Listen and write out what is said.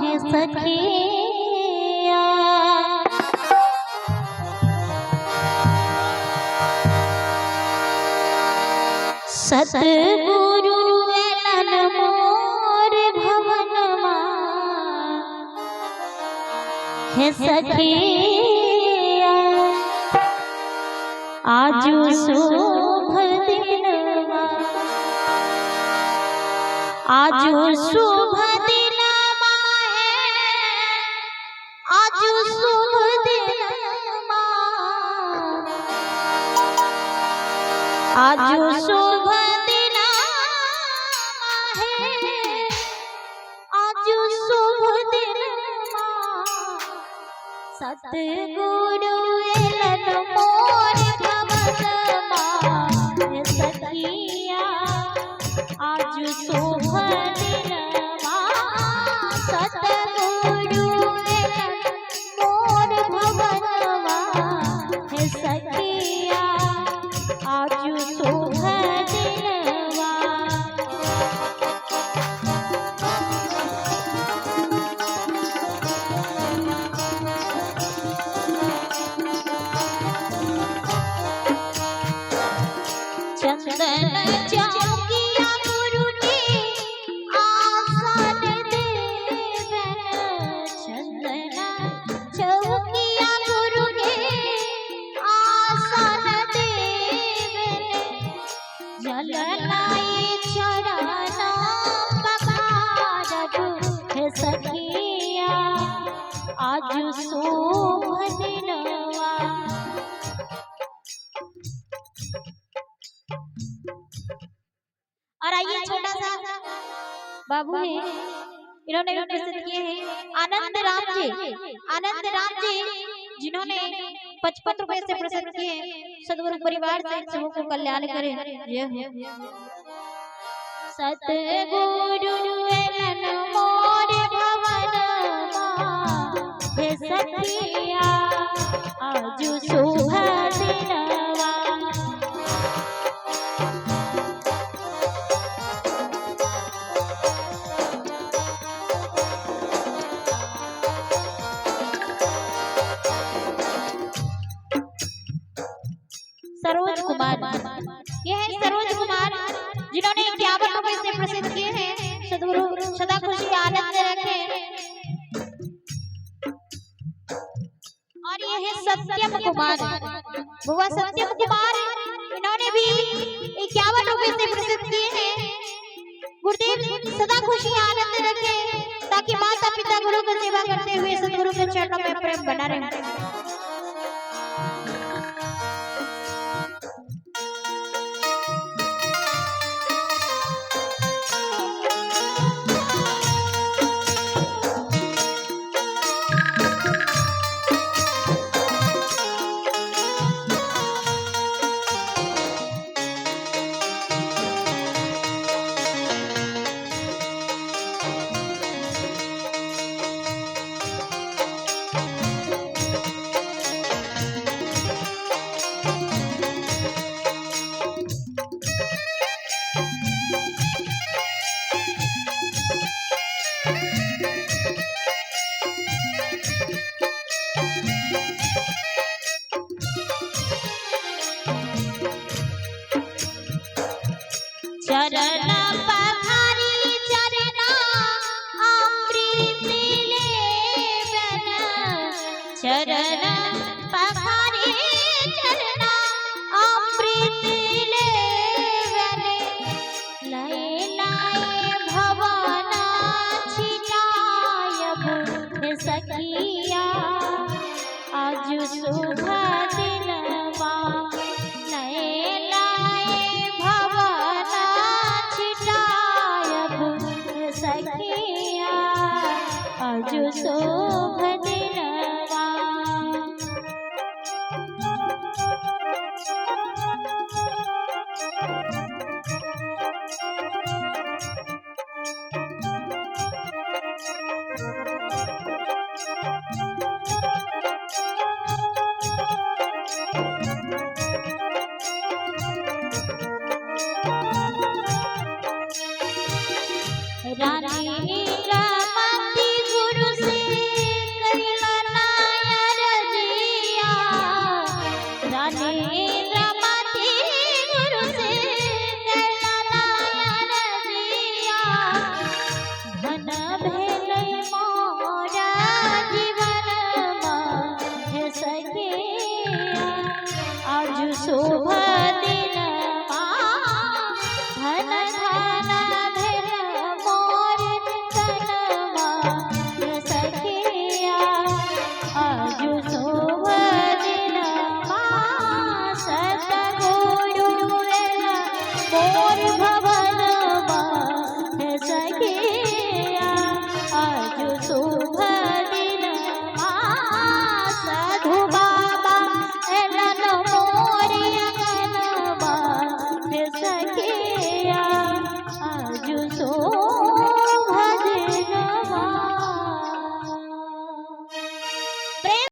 है सखिया सतगुरु एलन मोर भवनमा है सखिया आजू शुभ दिनमा आजू शुभ दिनमा है आजू शुभ दिनमा आजू शुभ दिनमा है आजू शुभ दिनमा सतगुरु एलन मोर भवनमा है सखिया आजू शुभ दिनमा सतगुरु एलन मोर भवनमा है सखिया आजू शुभ दिनमा चंदन चौकिया गुरु की आसन देवन चंदन चौकिया गुरु के आसन देवन जलनाई चरण पखारब है सखिया आजू शुभ दिनवा और आइए छोटा सा बाबू है इन्होंने भी प्रस्तुत किए हैं आनंद राम जी जिन्होंने 55 रुपए से प्रस्तुत किए हैं सदगुरु परिवार से सबों को कल्याण करे सतगुरु एलन मोर भवनमा है सखिया आजू शुभ दिनवा सरोज कुमार ये है सरोज कुमार जिन्होंने 51 रुपए से प्रसिद्ध किए हैं सदगुरु सदा खुशी आनंद रखे और ये है सत्यम कुमार बुआ सत्यम कुमार इन्होंने भी 51 रुपए से प्रसिद्ध किए हैं गुरुदेव सदा खुशी आनंद रखे ताकि माता पिता गुरु की सेवा करते हुए सदगुरु के चरणों में प्रेम बना रहे चरण पखारी चरना अमृत लेवन चरण पखारी चरना अमृत लेवन लय लाए भवना छिटायब है सखिया आजू शुभ दिनवा आजू शुभ